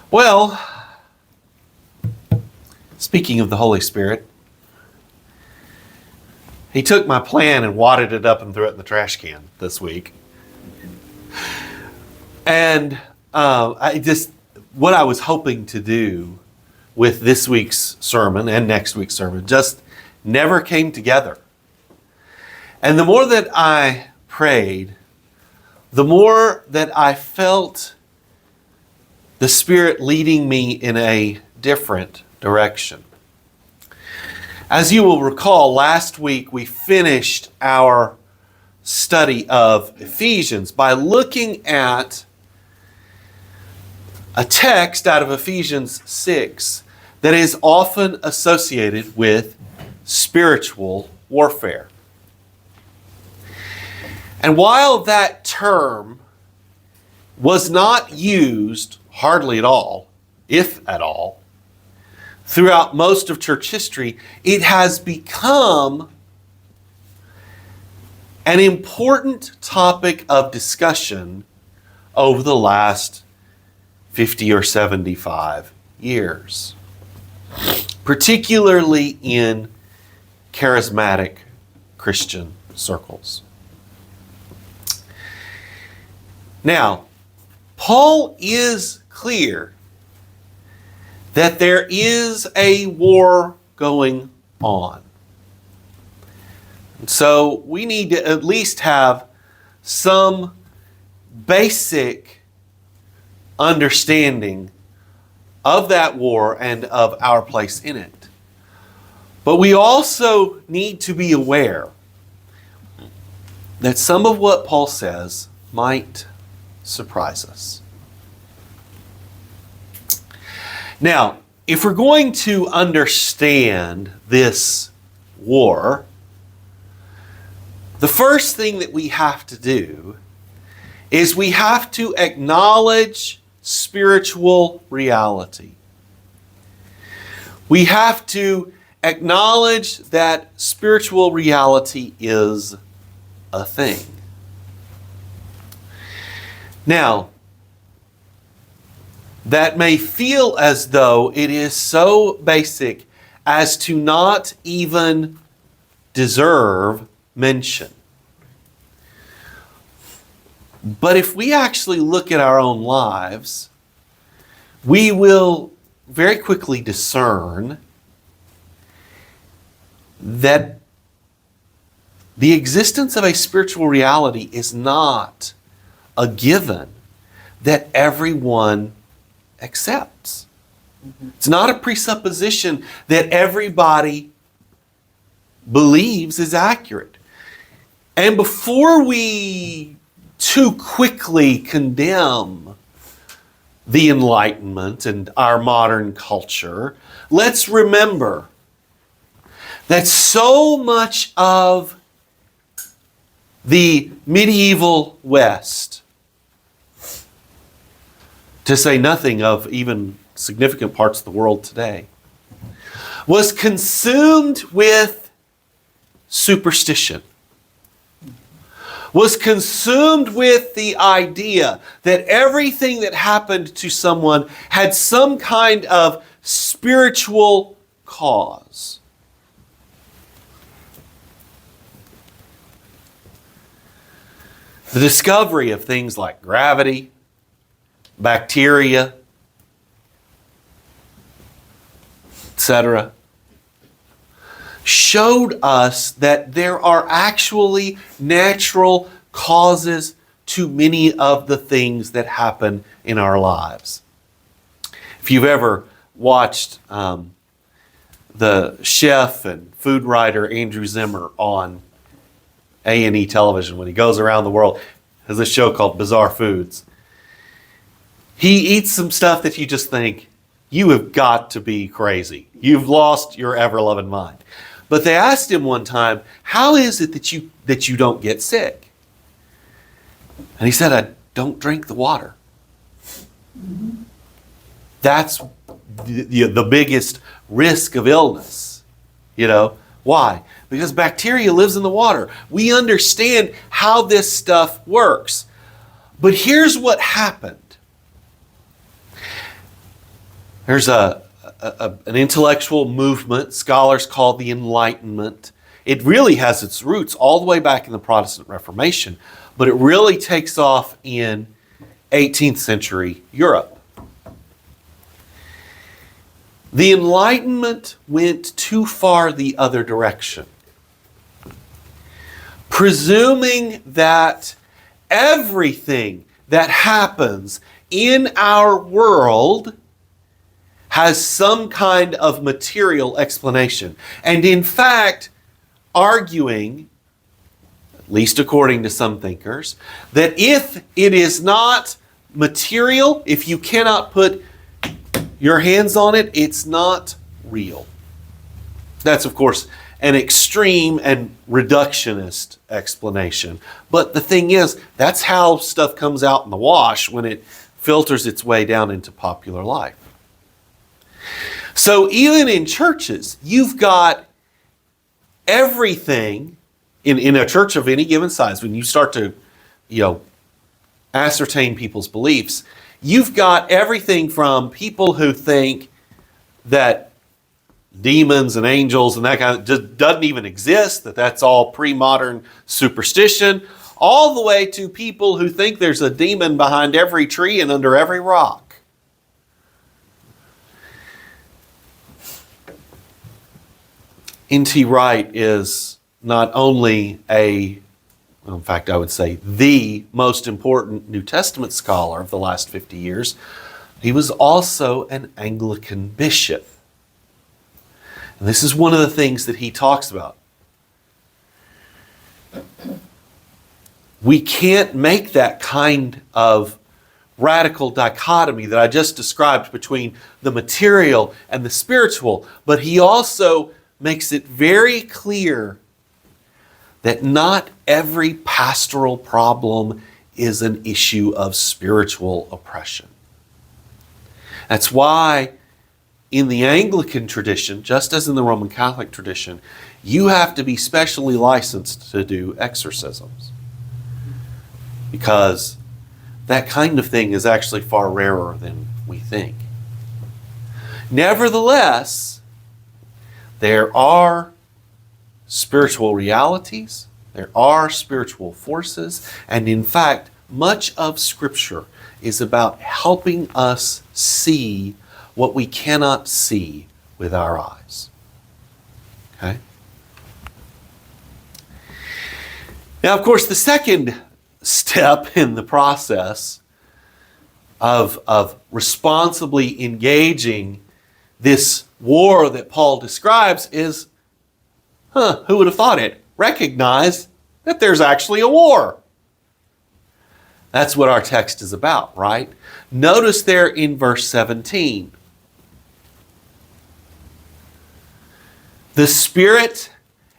Well, speaking of the Holy Spirit, He took my plan and wadded it up and threw it in the trash can this week. And what I was hoping to do with this week's sermon and next week's sermon just never came together. And the more that I prayed, the more that I felt the Spirit leading me in a different direction. As you will recall, last week we finished our study of Ephesians by looking at a text out of Ephesians 6 that is often associated with spiritual warfare. And while that term was not used hardly at all, if at all, throughout most of church history, it has become an important topic of discussion over the last 50 or 75 years, particularly in charismatic Christian circles. Now, Paul is clear that there is a war going on. And so we need to at least have some basic understanding of that war and of our place in it. But we also need to be aware that some of what Paul says might surprise us. Now, if we're going to understand this war, the first thing that we have to do is we have to acknowledge spiritual reality. We have to acknowledge that spiritual reality is a thing. Now, that may feel as though it is so basic as to not even deserve mention. But if we actually look at our own lives, we will very quickly discern that the existence of a spiritual reality is not a given that everyone accepts. It's not a presupposition that everybody believes is accurate. And before we too quickly condemn the Enlightenment and our modern culture, let's remember that so much of the medieval West, to say nothing of even significant parts of the world today, was consumed with superstition, was consumed with the idea that everything that happened to someone had some kind of spiritual cause. The discovery of things like gravity, bacteria, etc., showed us that there are actually natural causes to many of the things that happen in our lives. If you've ever watched the chef and food writer Andrew Zimmern on A&E television when he goes around the world, has a show called Bizarre Foods. He eats some stuff that you just think, you have got to be crazy. You've lost your ever-loving mind. But they asked him one time, how is it that you don't get sick? And he said, I don't drink the water. That's the biggest risk of illness. You know, why? Because bacteria lives in the water. We understand how this stuff works. But here's what happened. There's an intellectual movement scholars call the Enlightenment. It really has its roots all the way back in the Protestant Reformation, but it really takes off in 18th century Europe. The Enlightenment went too far the other direction, presuming that everything that happens in our world has some kind of material explanation. And in fact, arguing, at least according to some thinkers, that if it is not material, if you cannot put your hands on it, it's not real. That's, of course, an extreme and reductionist explanation. But the thing is, that's how stuff comes out in the wash when it filters its way down into popular life. So even in churches, you've got everything in a church of any given size. When you start to, ascertain people's beliefs, you've got everything from people who think that demons and angels and that kind of just doesn't even exist, that's all pre-modern superstition, all the way to people who think there's a demon behind every tree and under every rock. N.T. Wright is not only in fact, I would say the most important New Testament scholar of the last 50 years, he was also an Anglican bishop. And this is one of the things that he talks about. We can't make that kind of radical dichotomy that I just described between the material and the spiritual, but he also makes it very clear that not every pastoral problem is an issue of spiritual oppression. That's why in the Anglican tradition, just as in the Roman Catholic tradition, you have to be specially licensed to do exorcisms, because that kind of thing is actually far rarer than we think. Nevertheless, there are spiritual realities, there are spiritual forces, and in fact, much of Scripture is about helping us see what we cannot see with our eyes. Okay? Now, of course, the second step in the process of responsibly engaging this war that Paul describes is, who would have thought it? Recognize that there's actually a war. That's what our text is about, right? Notice there in verse 17. The spirit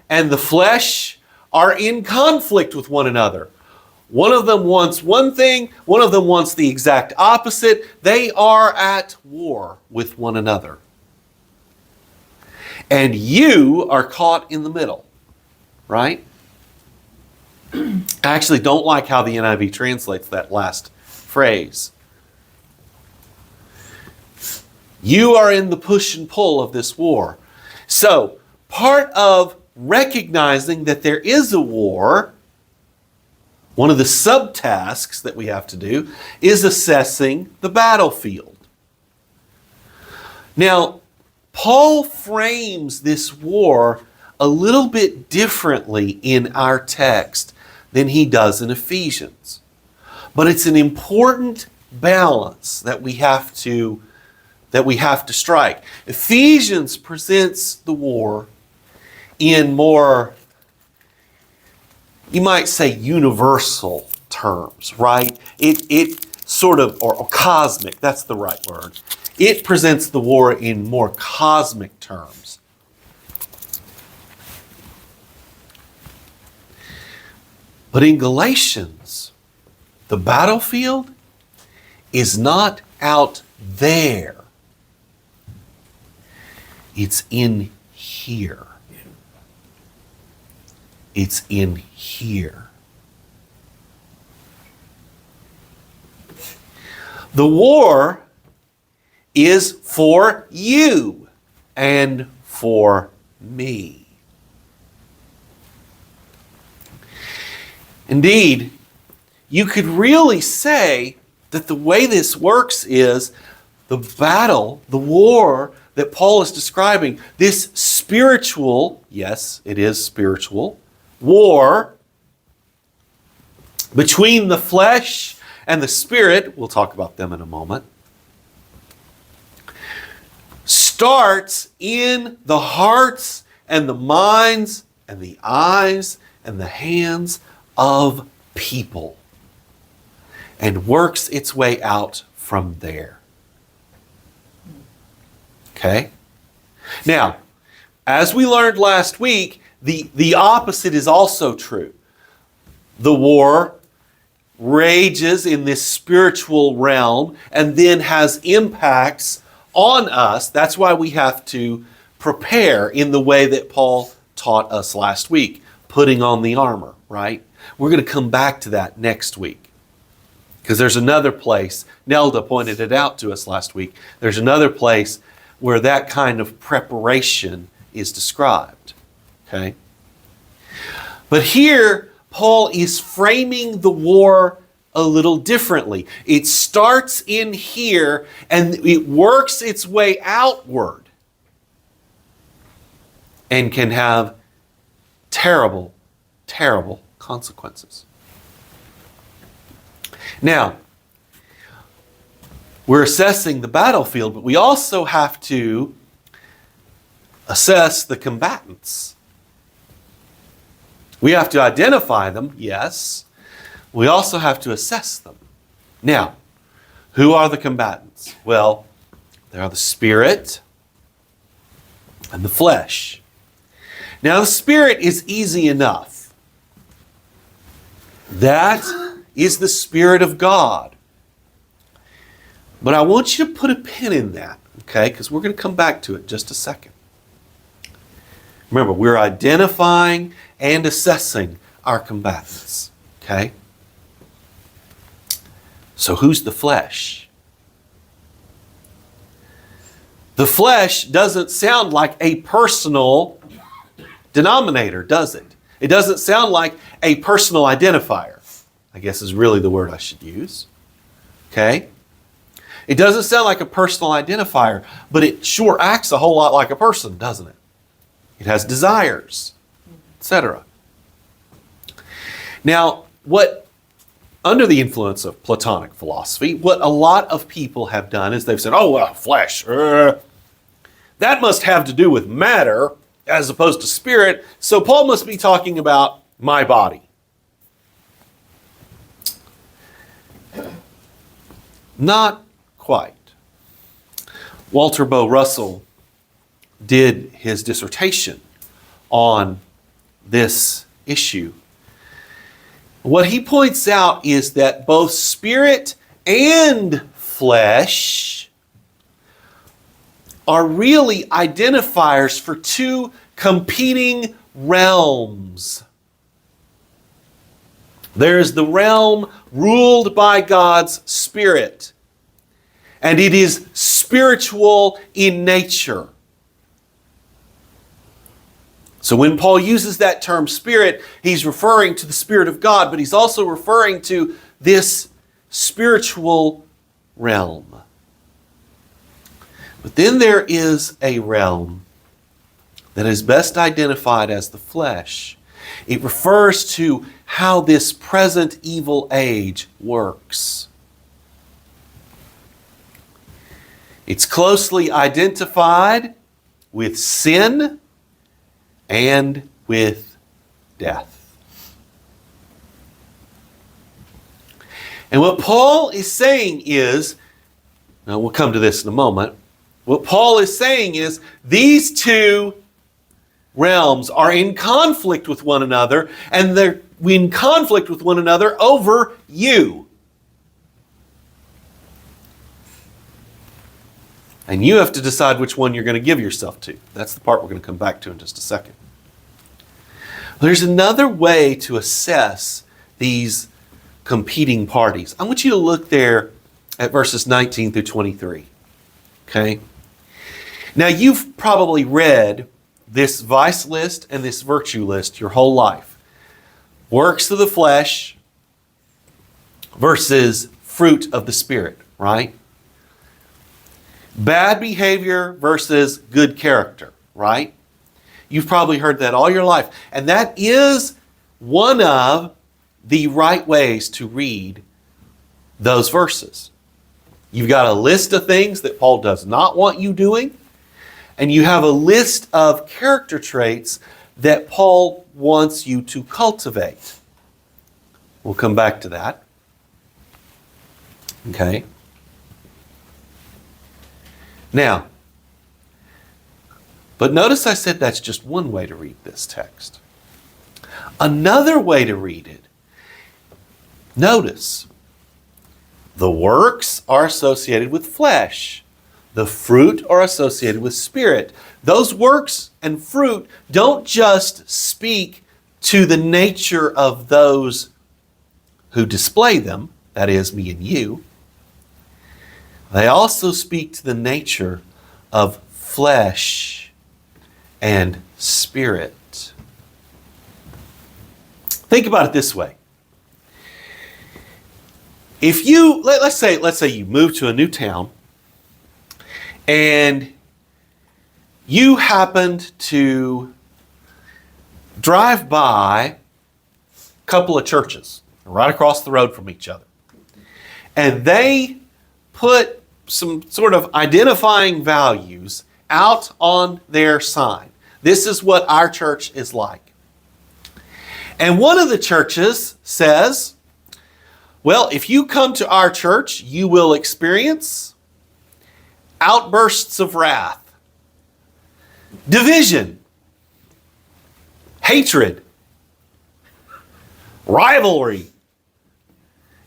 and the flesh are in conflict with one another. One of them wants one thing, one of them wants the exact opposite. They are at war with one another. And you are caught in the middle, right? I actually don't like how the NIV translates that last phrase. You are in the push and pull of this war. So, part of recognizing that there is a war, one of the subtasks that we have to do, is assessing the battlefield. Now, Paul frames this war a little bit differently in our text than he does in Ephesians. But it's an important balance that we have to strike. Ephesians presents the war in more, you might say, universal terms, right? It sort of, or cosmic, that's the right word. It presents the war in more cosmic terms. But in Galatians, the battlefield is not out there. It's in here. It's in here. The war is for you and for me. Indeed, you could really say that the way this works is the battle, the war that Paul is describing, this spiritual, yes, it is spiritual, war between the flesh and the spirit, we'll talk about them in a moment, starts in the hearts and the minds and the eyes and the hands of people and works its way out from there. Okay? Now, as we learned last week, the opposite is also true. The war rages in this spiritual realm and then has impacts on us. That's why we have to prepare in the way that Paul taught us last week, putting on the armor, right? We're going to come back to that next week because there's another place, Nelda pointed it out to us last week, there's another place where that kind of preparation is described, okay? But here, Paul is framing the war a little differently. It starts in here and it works its way outward and can have terrible, terrible consequences. Now, we're assessing the battlefield, but we also have to assess the combatants. We have to identify them, yes. We also have to assess them. Now, who are the combatants? Well, they are the spirit and the flesh. Now, the spirit is easy enough. That is the Spirit of God. But I want you to put a pin in that, okay? Because we're going to come back to it in just a second. Remember, we're identifying and assessing our combatants, okay? So who's the flesh? The flesh doesn't sound like a personal denominator, does it? It doesn't sound like a personal identifier, I guess is really the word I should use, okay? It doesn't sound like a personal identifier, but it sure acts a whole lot like a person, doesn't it? It has desires, etc. Now, under the influence of Platonic philosophy, what a lot of people have done is they've said, oh, well, flesh, that must have to do with matter as opposed to spirit, so Paul must be talking about my body. Not quite. Walter Bow Russell did his dissertation on this issue. What he points out is that both spirit and flesh are really identifiers for two competing realms. There's the realm ruled by God's Spirit, and it is spiritual in nature. So when Paul uses that term spirit, he's referring to the Spirit of God, but he's also referring to this spiritual realm. But then there is a realm that is best identified as the flesh. It refers to how this present evil age works. It's closely identified with sin and with death. And what Paul is saying is, now we'll come to this in a moment, what Paul is saying is these two realms are in conflict with one another, and they're in conflict with one another over you. And you have to decide which one you're going to give yourself to. That's the part we're going to come back to in just a second. There's another way to assess these competing parties. I want you to look there at verses 19 through 23. Okay? Now, you've probably read this vice list and this virtue list your whole life. Works of the flesh versus fruit of the Spirit, right? Bad behavior versus good character, right? You've probably heard that all your life. And that is one of the right ways to read those verses. You've got a list of things that Paul does not want you doing, and you have a list of character traits that Paul wants you to cultivate. We'll come back to that. Okay. Now, but notice I said that's just one way to read this text. Another way to read it, notice, the works are associated with flesh. The fruit are associated with spirit. Those works and fruit don't just speak to the nature of those who display them, that is, me and you. They also speak to the nature of flesh and spirit. Think about it this way. If you, let's say you move to a new town and you happened to drive by a couple of churches right across the road from each other, and they put some sort of identifying values out on their sign. This is what our church is like. And one of the churches says, well, if you come to our church, you will experience outbursts of wrath, division, hatred, rivalry,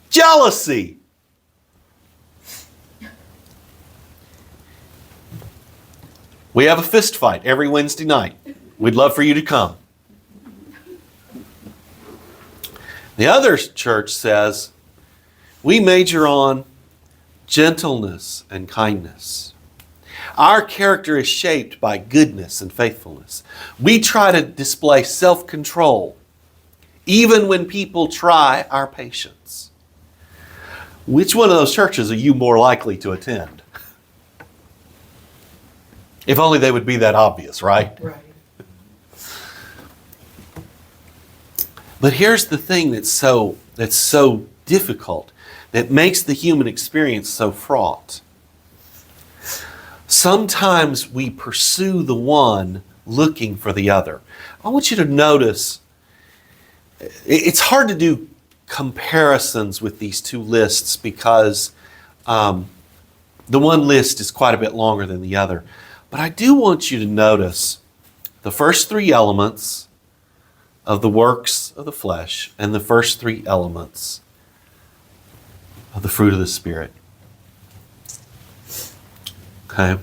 jealousy. We have a fist fight every Wednesday night. We'd love for you to come. The other church says, we major on gentleness and kindness. Our character is shaped by goodness and faithfulness. We try to display self-control, even when people try our patience. Which one of those churches are you more likely to attend? If only they would be that obvious, right? Right. But here's the thing that's so difficult, that makes the human experience so fraught. Sometimes we pursue the one looking for the other. I want you to notice, it's hard to do comparisons with these two lists because the one list is quite a bit longer than the other. But I do want you to notice the first three elements of the works of the flesh and the first three elements of the fruit of the Spirit. Okay?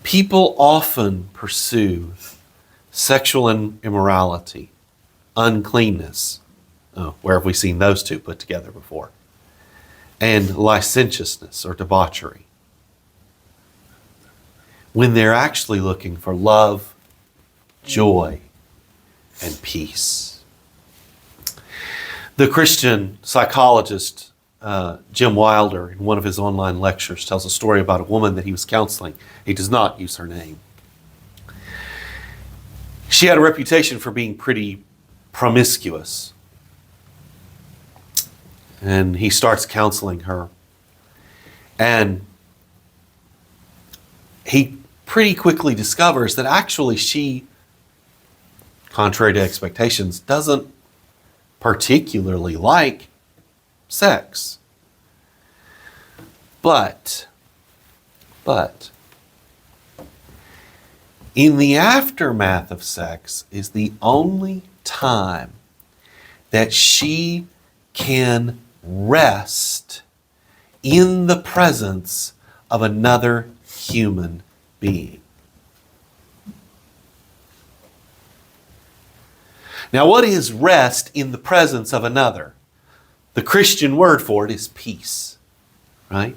People often pursue sexual immorality, uncleanness. Oh, where have we seen those two put together before? And licentiousness or debauchery, when they're actually looking for love, joy, and peace. The Christian psychologist Jim Wilder, in one of his online lectures, tells a story about a woman that he was counseling. He does not use her name. She had a reputation for being pretty promiscuous. And he starts counseling her. And he pretty quickly discovers that actually she, contrary to expectations, doesn't particularly like sex. But, in the aftermath of sex is the only time that she can rest in the presence of another human being. Now, what is rest in the presence of another? The Christian word for it is peace, right?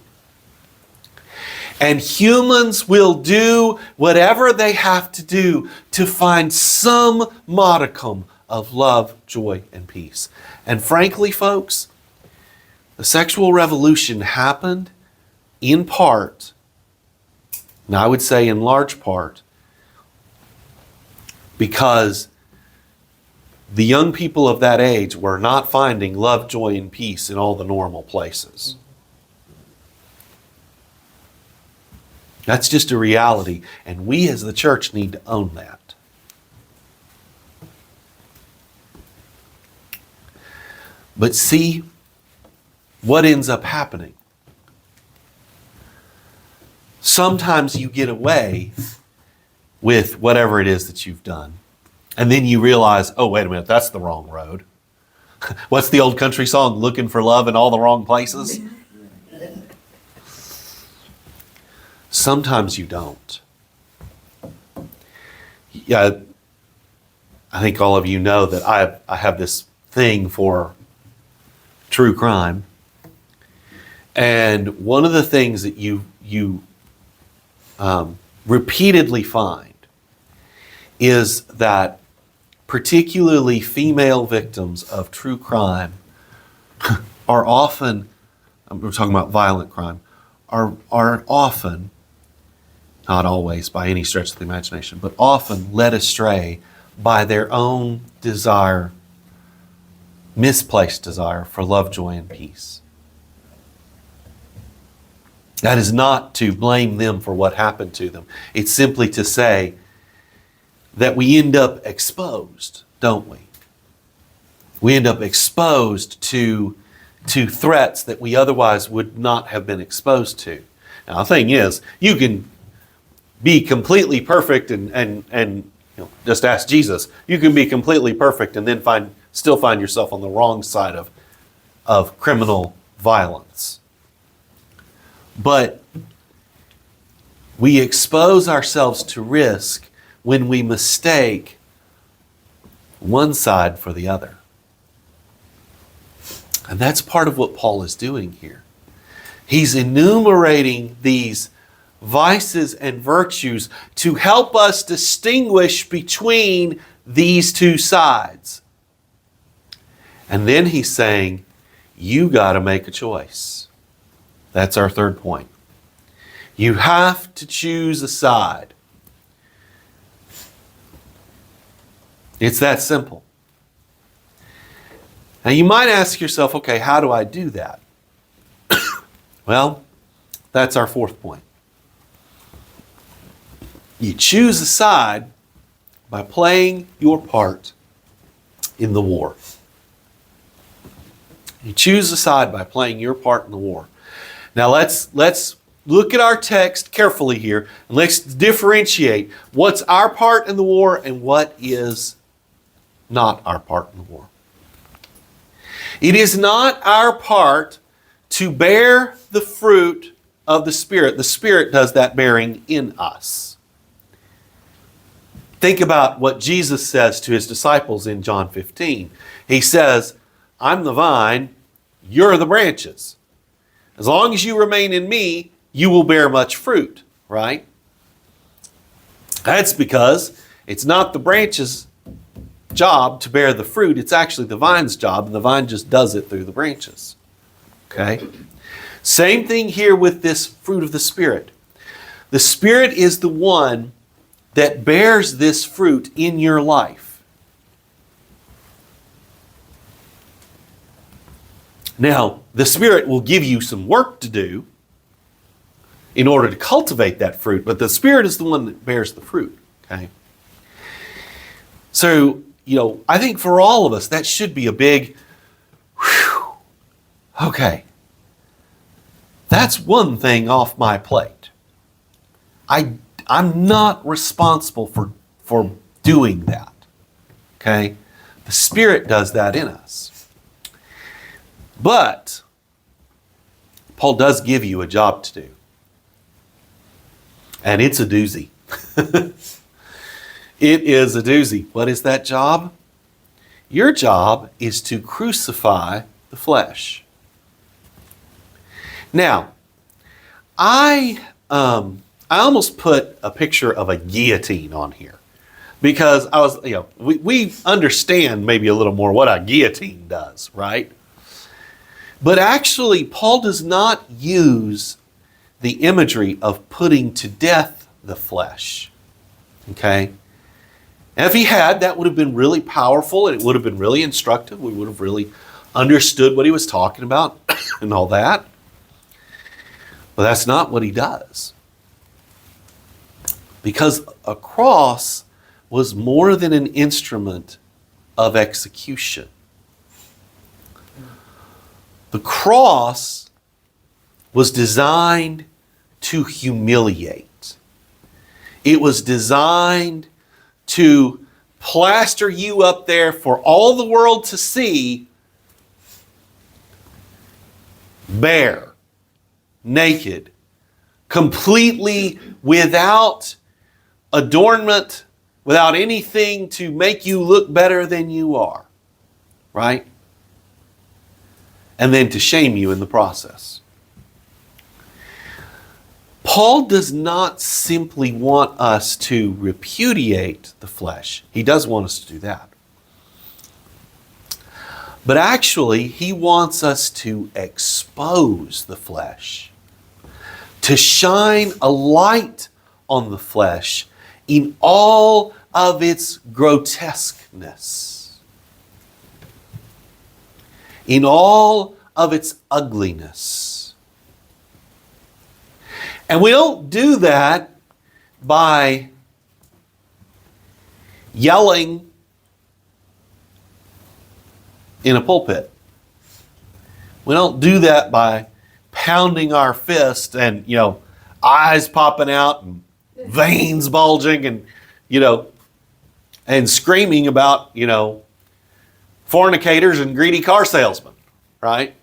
And humans will do whatever they have to do to find some modicum of love, joy, and peace. And frankly, folks, the sexual revolution happened in part, and I would say in large part, because the young people of that age were not finding love, joy, and peace in all the normal places. That's just a reality, and we as the church need to own that. But see, what ends up happening? Sometimes you get away with whatever it is that you've done. And then you realize, oh, wait a minute, that's the wrong road. What's the old country song? Looking for love in all the wrong places? Sometimes you don't. Yeah, I think all of you know that I have this thing for true crime. And one of the things that you repeatedly find is that particularly female victims of true crime are often, we're talking about violent crime, are often, not always by any stretch of the imagination, but often led astray by their own desire, misplaced desire for love, joy, and peace. That is not to blame them for what happened to them. It's simply to say that we end up exposed, don't we? We end up exposed to threats that we otherwise would not have been exposed to. Now, the thing is, you can be completely perfect and just ask Jesus. You can be completely perfect and then still find yourself on the wrong side of criminal violence. But we expose ourselves to risk when we mistake one side for the other. And that's part of what Paul is doing here. He's enumerating these vices and virtues to help us distinguish between these two sides. And then he's saying, you got to make a choice. That's our third point. You have to choose a side. It's that simple. Now you might ask yourself, okay, how do I do that? Well, that's our fourth point. You choose a side by playing your part in the war. You choose a side by playing your part in the war. Now let's look at our text carefully here, and let's differentiate what's our part in the war and what is not our part in the war. It is not our part to bear the fruit of the Spirit. The Spirit does that bearing in us. Think about what Jesus says to his disciples in John 15. He says, I'm the vine, you're the branches. As long as you remain in me, you will bear much fruit, right? That's because it's not the branch's job to bear the fruit. It's actually the vine's job, and the vine just does it through the branches. Okay? Same thing here with this fruit of the Spirit. The Spirit is the one that bears this fruit in your life. Now, the Spirit will give you some work to do in order to cultivate that fruit, but the Spirit is the one that bears the fruit. Okay? So, I think for all of us, that should be a big, whew, okay, that's one thing off my plate. I'm not responsible for doing that. Okay? The Spirit does that in us. But Paul does give you a job to do. And it's a doozy. It is a doozy. What is that job? Your job is to crucify the flesh. Now, I almost put a picture of a guillotine on here because we understand maybe a little more what a guillotine does, right? But actually, Paul does not use the imagery of putting to death the flesh. Okay? And if he had, that would have been really powerful and it would have been really instructive. We would have really understood what he was talking about and all that. But that's not what he does. Because a cross was more than an instrument of execution. The cross was designed to humiliate. It was designed to plaster you up there for all the world to see, bare, naked, completely without adornment, without anything to make you look better than you are, right? And then to shame you in the process. Paul does not simply want us to repudiate the flesh. He does want us to do that. But actually, he wants us to expose the flesh, to shine a light on the flesh in all of its grotesqueness, in all of its ugliness. And we don't do that by yelling in a pulpit. We don't do that by pounding our fist and, eyes popping out and veins bulging and, and screaming about, fornicators and greedy car salesmen, right?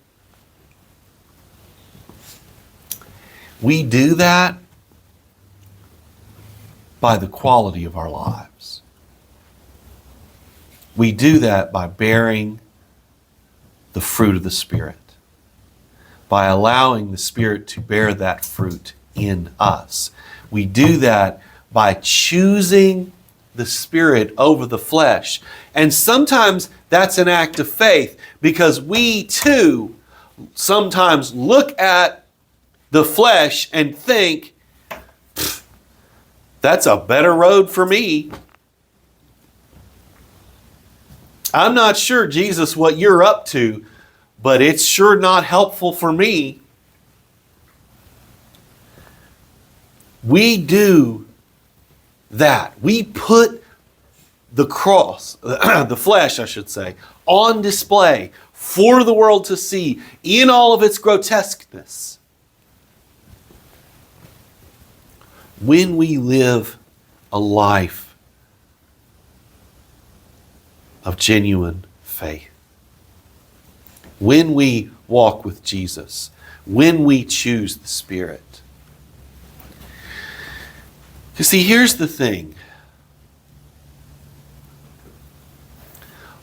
We do that by the quality of our lives. We do that by bearing the fruit of the Spirit, by allowing the Spirit to bear that fruit in us. We do that by choosing the Spirit over the flesh. And sometimes that's an act of faith because we too sometimes look at the flesh and think, that's a better road for me. I'm not sure, Jesus, what you're up to, but it's sure not helpful for me. We do that. We put the cross, the flesh, I should say, on display for the world to see in all of its grotesqueness. When we live a life of genuine faith, when we walk with Jesus, when we choose the Spirit. You see, here's the thing.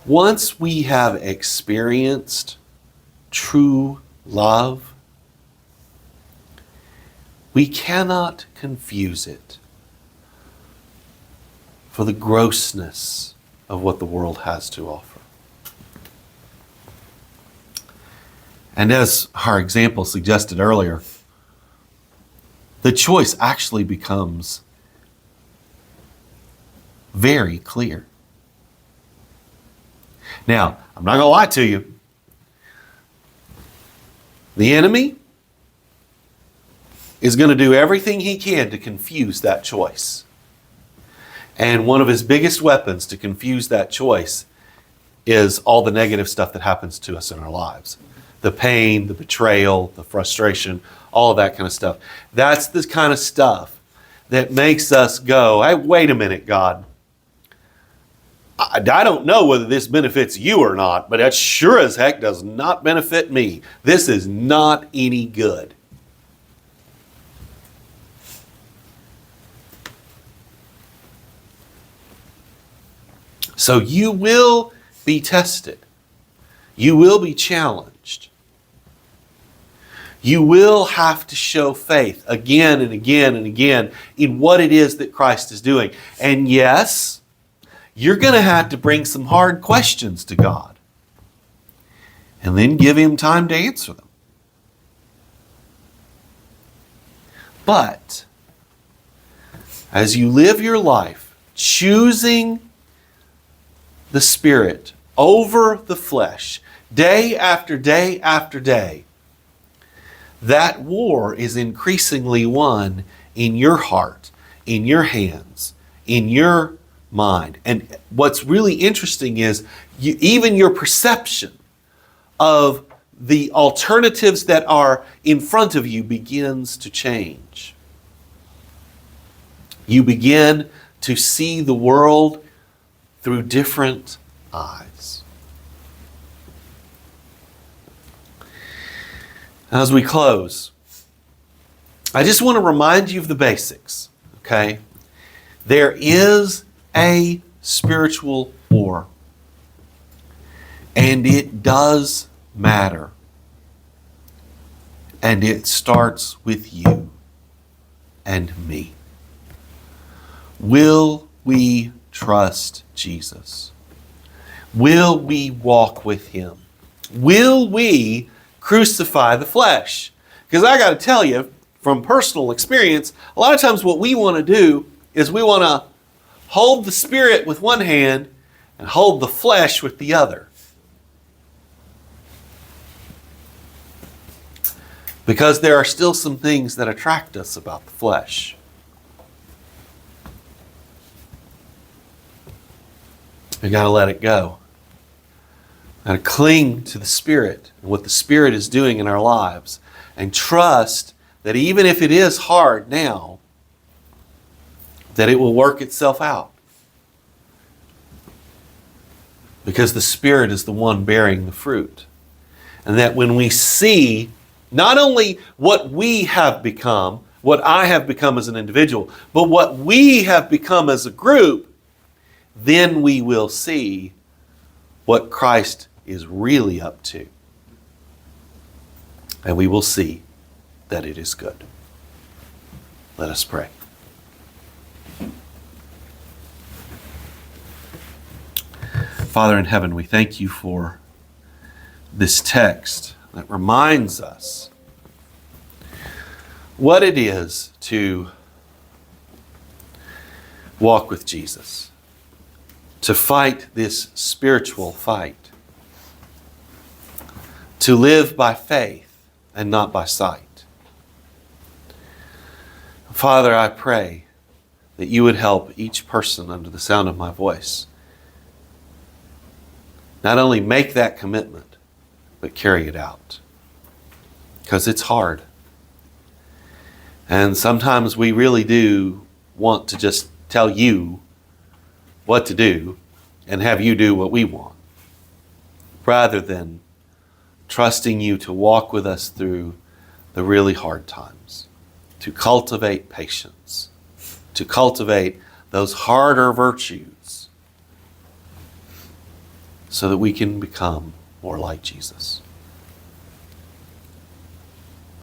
Once we have experienced true love, we cannot confuse it for the grossness of what the world has to offer. And as our example suggested earlier, the choice actually becomes very clear. Now, I'm not going to lie to you. The enemy is going to do everything he can to confuse that choice. And one of his biggest weapons to confuse that choice is all the negative stuff that happens to us in our lives. The pain, the betrayal, the frustration, all of that kind of stuff. That's the kind of stuff that makes us go, hey, wait a minute, God. I don't know whether this benefits you or not, but that sure as heck does not benefit me. This is not any good. So you will be tested. You will be challenged. You will have to show faith again and again and again in what it is that Christ is doing. And yes, you're going to have to bring some hard questions to God and then give Him time to answer them. But as you live your life choosing the Spirit over the flesh, day after day after day, that war is increasingly won in your heart, in your hands, in your mind. And what's really interesting is even your perception of the alternatives that are in front of you begins to change. You begin to see the world through different eyes. As we close, I just want to remind you of the basics, okay? There is a spiritual war, and it does matter. And it starts with you and me. Will we trust Jesus? Will we walk with Him? Will we crucify the flesh? Because I got to tell you, from personal experience, a lot of times what we want to do is we want to hold the Spirit with one hand and hold the flesh with the other. Because there are still some things that attract us about the flesh. We got to let it go. And cling to the Spirit and what the Spirit is doing in our lives, and trust that even if it is hard now, that it will work itself out. Because the Spirit is the one bearing the fruit. And that when we see not only what we have become, what I have become as an individual, but what we have become as a group, then we will see what Christ is really up to. And we will see that it is good. Let us pray. Father in heaven, we thank you for this text that reminds us what it is to walk with Jesus, to fight this spiritual fight, to live by faith and not by sight. Father, I pray that you would help each person under the sound of my voice not only make that commitment, but carry it out. Because it's hard. And sometimes we really do want to just tell you what to do and have you do what we want, rather than trusting you to walk with us through the really hard times, to cultivate patience, to cultivate those harder virtues so that we can become more like Jesus.